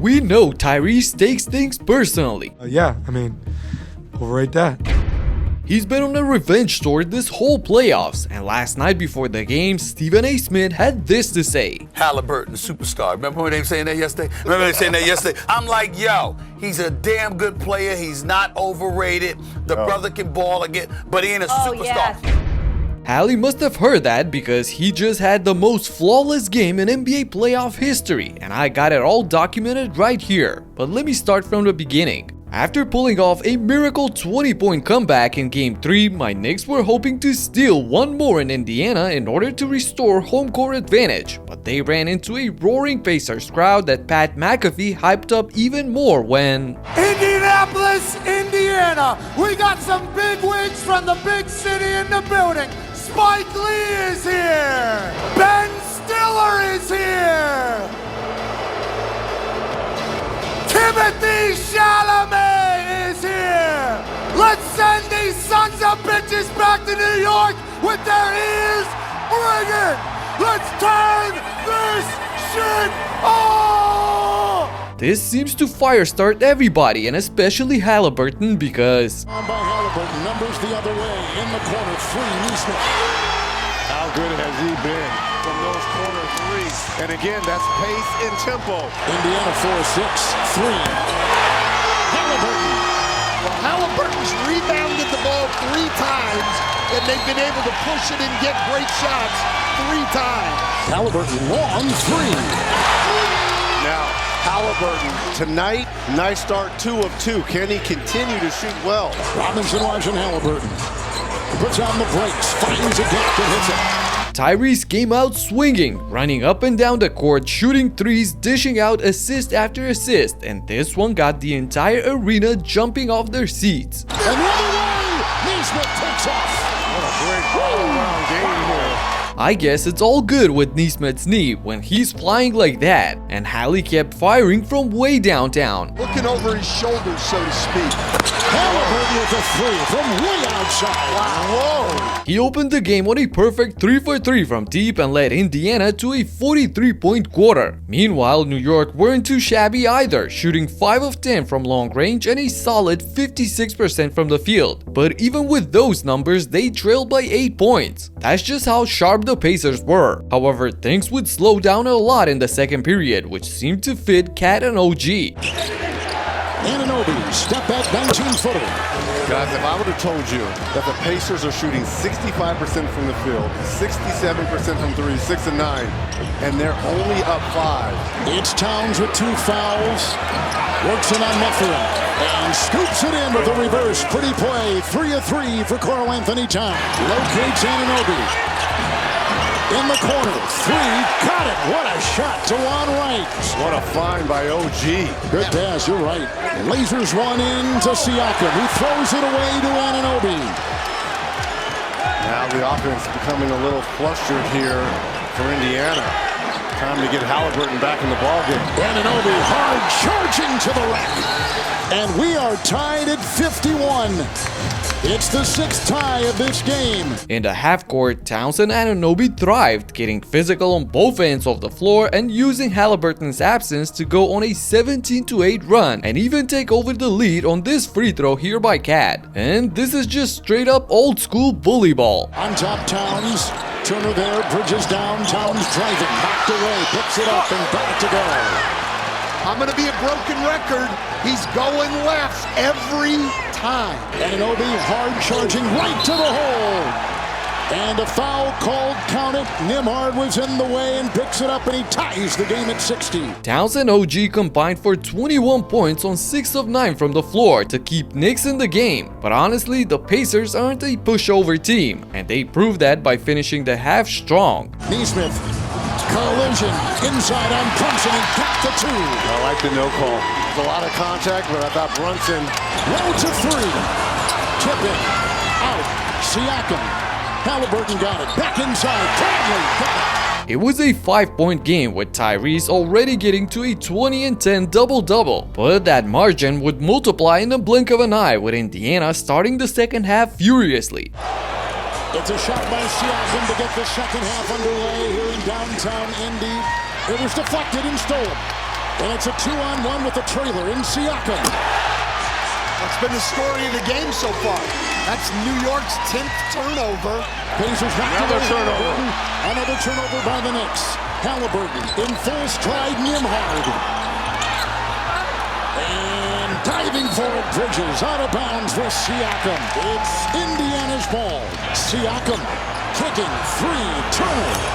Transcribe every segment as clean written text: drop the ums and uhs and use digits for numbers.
we know Tyrese takes things personally. Yeah, I mean, overrate that. He's been on a revenge tour this whole playoffs, and last night before the game, Stephen A. Smith had this to say. Haliburton, superstar. Remember when they were saying that yesterday? I'm like, yo, he's a damn good player. He's not overrated. The brother can ball again, but he ain't a superstar. Yes. Hallie must have heard that because he just had the most flawless game in NBA playoff history, and I got it all documented right here. But let me start from the beginning. After pulling off a miracle 20-point comeback in Game 3, my Knicks were hoping to steal one more in Indiana in order to restore home court advantage, but they ran into a roaring Pacers crowd that Pat McAfee hyped up even more when... Indianapolis, Indiana, we got some big wigs from the big city in the building. Spike Lee is here. Ben Stiller is here. Timothy Chalamet is here! Let's send these sons of bitches back to New York with their ears ringing! Let's turn this shit on! This seems to firestart everybody, and especially Haliburton, because... On by Haliburton, numbers the other way, in the corner, three, Neesmith. How good has he been from those corner threes? And again, that's pace and tempo. Indiana 4-6, 3. Haliburton. Well, Haliburton's rebounded the ball 3 times, and they've been able to push it and get great shots 3 times. Haliburton, long 3. Now, Haliburton, tonight, nice start, 2 of 2. Can he continue to shoot well? Robinson watching Haliburton. Puts on the brakes, finds a dunk and hits it. Tyrese came out swinging, running up and down the court, shooting threes, dishing out assist after assist, and this one got the entire arena jumping off their seats. And the other way, Neesmith takes off. What a great all-around game here. I guess it's all good with Neesmith's knee when he's flying like that, and Hallie kept firing from way downtown. Looking over his shoulder, so to speak. Haliburton with a 3 from way outside. Whoa! He opened the game on a perfect 3 for 3 from deep and led Indiana to a 43-point quarter. Meanwhile, New York weren't too shabby either, shooting 5 of 10 from long range and a solid 56% from the field. But even with those numbers, they trailed by 8 points. That's just how sharp the Pacers were. However, things would slow down a lot in the second period, which seemed to fit Cat and OG. Anunoby, step back 19-footer. Guys, if I would have told you that the Pacers are shooting 65% from the field, 67% from 3, 6 and 9, and they're only up 5. It's Towns with 2 fouls. Works it on Mathurin and scoops it in with a reverse. Pretty play. 3 of 3 for Karl Anthony Towns. Locates Anunoby. In the corner, 3, got it. What a shot to Juan Wright. What a find by OG. Good pass, you're right. Lasers one in to Siakam, who throws it away to Anunoby. Now the offense becoming a little flustered here for Indiana. Time to get Haliburton back in the ballgame. Anunoby hard charging to the rack. And we are tied at 51. It's the 6th tie of this game. In the half court, Towns and Anunoby thrived, getting physical on both ends of the floor and using Haliburton's absence to go on a 17-8 run and even take over the lead on this free throw here by Cat. And this is just straight up old school bully ball. On top, Towns. Turner there, Bridges down, Towns driving, knocked away, picks it up and got it to go. I'm going to be a broken record. He's going left every time. Anunoby hard charging right to the hole. And a foul called, count it. Nembhard was in the way and picks it up, and he ties the game at 60. Towns and OG combined for 21 points on 6 of 9 from the floor to keep Knicks in the game. But honestly, the Pacers aren't a pushover team, and they proved that by finishing the half strong. Neesmith, collision, inside on Brunson, and got the 2. I like the no call. There's a lot of contact, but I thought Brunson... Low to 3. Tip it. Out. Siakam. Haliburton got it. Back inside. Bradley got it. It was a 5-point game with Tyrese already getting to a 20 and 10 double-double, but that margin would multiply in the blink of an eye with Indiana starting the second half furiously. It's a shot by Siakam to get the second half underway here in downtown Indy. It was deflected and stolen. And it's a 2-on-1 with the trailer in Siakam. That's been the story of the game so far. That's New York's 10th turnover. Pacers back to the turnover. Another turnover by the Knicks. Haliburton in full stride, Nimhard. And diving for it, Bridges out of bounds with Siakam. It's Indiana's ball. Siakam kicking free, turnover.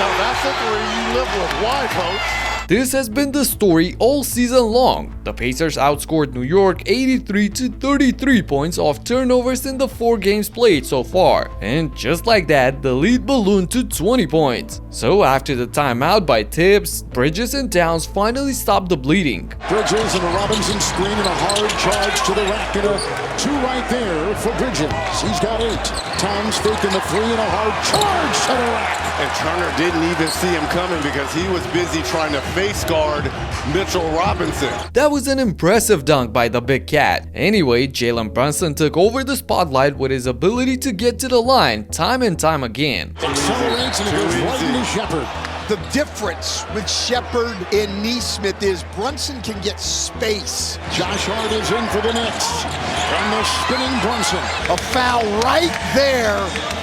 Now that's a three you live with. Why, folks? This has been the story all season long. The Pacers outscored New York 83 to 33 points off turnovers in the 4 games played so far. And just like that, the lead ballooned to 20 points. So after the timeout by Tibbs, Bridges and Towns finally stopped the bleeding. Bridges and a Robinson screen and a hard charge to the rack and a 2 right there for Bridges. He's got 8. Towns faking the 3 and a hard charge to the rack. And Turner didn't even see him coming because he was busy trying to face guard Mitchell Robinson. That was an impressive dunk by the big cat. Anyway, Jalen Brunson took over the spotlight with his ability to get to the line time and time again. Accelerates and it goes right into Shepard. The difference with Shepard and Nesmith is Brunson can get space. Josh Hart is in for the Knicks. And the spinning Brunson. A foul right there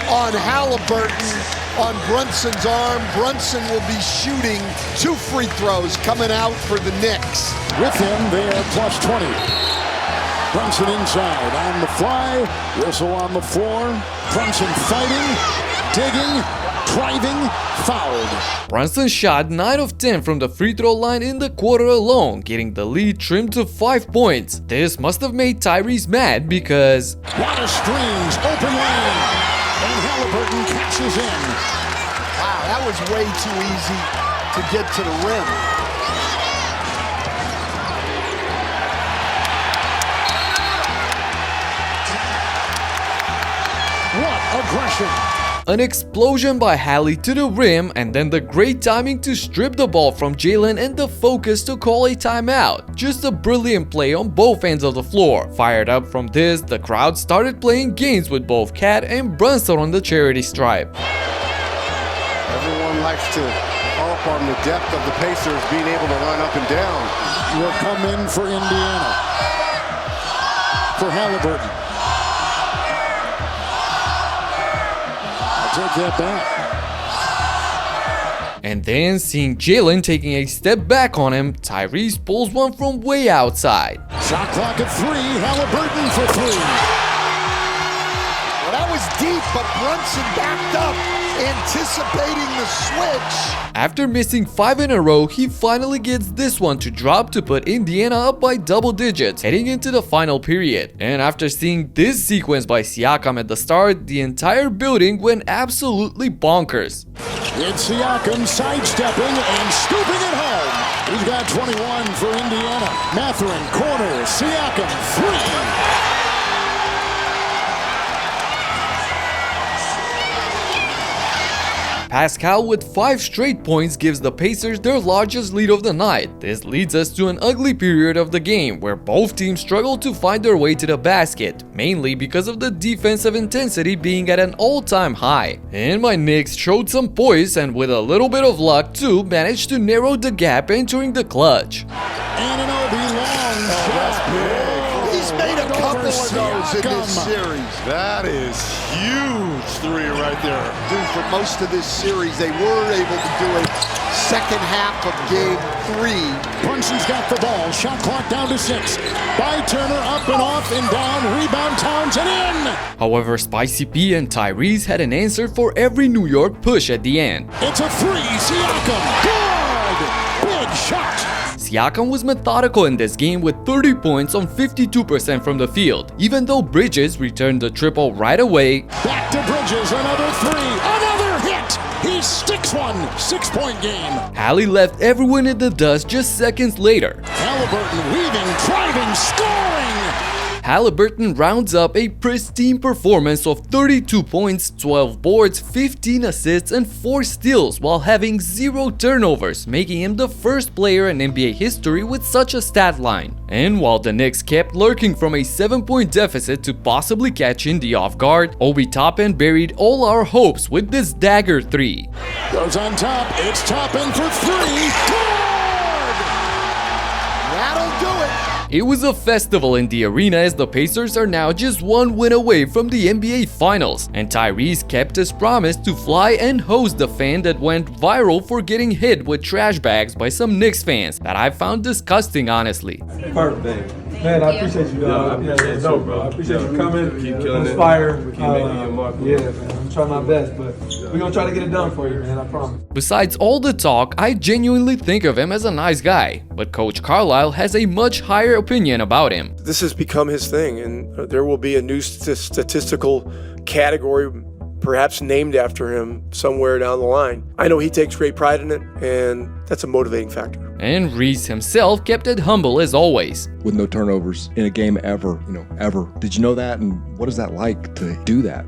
on Haliburton on Brunson's arm. Brunson will be shooting 2 free throws coming out for the Knicks. With him, they are plus 20. Brunson inside on the fly. Whistle on the floor. Brunson fighting, digging, driving, fouled. Brunson shot 9 of 10 from the free throw line in the quarter alone, getting the lead trimmed to 5 points. This must have made Tyrese mad because lot of screens, open lane, and Haliburton catches in. Wow, that was way too easy to get to the rim. What aggression! an explosion by Hallie to the rim, and then the great timing to strip the ball from Jalen and the focus to call a timeout. Just a brilliant play on both ends of the floor. Fired up from this, the crowd started playing games with both Cat and Brunson on the charity stripe. Everyone likes to harp on the depth of the Pacers being able to run up and down. Will come in for Indiana. For Haliburton. I'll take that back. And then, seeing Jalen taking a step back on him, Tyrese pulls one from way outside. Shot clock at 3. Haliburton for 3. Well, that was deep, but Brunson backed up, anticipating the switch. After missing 5 in a row, he finally gets this one to drop to put Indiana up by double digits heading into the final period. And after seeing this sequence by Siakam at the start, the entire building went absolutely bonkers. It's Siakam sidestepping and scooping it home. He's got 21 for Indiana. Mathurin, corner, Siakam, 3. Pascal with 5 straight points gives the Pacers their largest lead of the night. This leads us to an ugly period of the game where both teams struggle to find their way to the basket, mainly because of the defensive intensity being at an all-time high. And my Knicks showed some poise and with a little bit of luck too managed to narrow the gap entering the clutch. Anunoby long shot. He's made a couple of those in this series. That is huge 3 right there. Dude, for most of this series, they were able to do it second half of game 3. Brunson's got the ball. Shot clock down to 6. By Turner, up and off and down. Rebound Towns and in. However, Spicy P and Tyrese had an answer for every New York push at the end. It's a 3. Siakam. Good. Big shot. Siakam was methodical in this game with 30 points on 52% from the field, even though Bridges returned the triple right away. Back to Bridges, another 3, another hit! He sticks one, 6-point game. Hallie left everyone in the dust just seconds later. Haliburton weaving, driving, scoring! Haliburton rounds up a pristine performance of 32 points, 12 boards, 15 assists, and 4 steals while having 0 turnovers, making him the first player in NBA history with such a stat line. And while the Knicks kept lurking from a 7-point deficit to possibly catch Indy off guard, Obi Toppin buried all our hopes with this dagger 3. Goes on top, it's Toppin for 3, good! It was a festival in the arena as the Pacers are now just one win away from the NBA Finals, and Tyrese kept his promise to fly and host the fan that went viral for getting hit with trash bags by some Knicks fans that I found disgusting, honestly. Perfect. Man, I appreciate you, dog. Yeah, it's dope, bro. I appreciate you coming. Keep killing it. Fire. Keep making your mark. Yeah, man. I'm trying my best, but we're gonna try to get it done for you, man. I promise. Besides all the talk, I genuinely think of him as a nice guy, but Coach Carlisle has a much higher opinion about him. This has become his thing, and there will be a new statistical category perhaps named after him somewhere down the line. I know he takes great pride in it, and that's a motivating factor. And Reese himself kept it humble as always. With no turnovers in a game ever, ever. Did you know that? And what is that like to do that?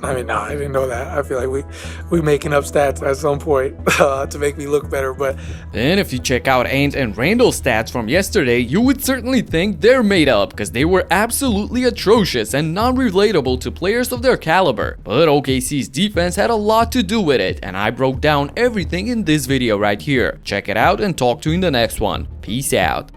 I mean, no, I didn't know that. I feel like we making up stats at some point to make me look better, but... Then if you check out Ant and Randall's stats from yesterday, you would certainly think they're made up because they were absolutely atrocious and non-relatable to players of their caliber. But OKC's defense had a lot to do with it, and I broke down everything in this video right here. Check it out and talk to you in the next one. Peace out.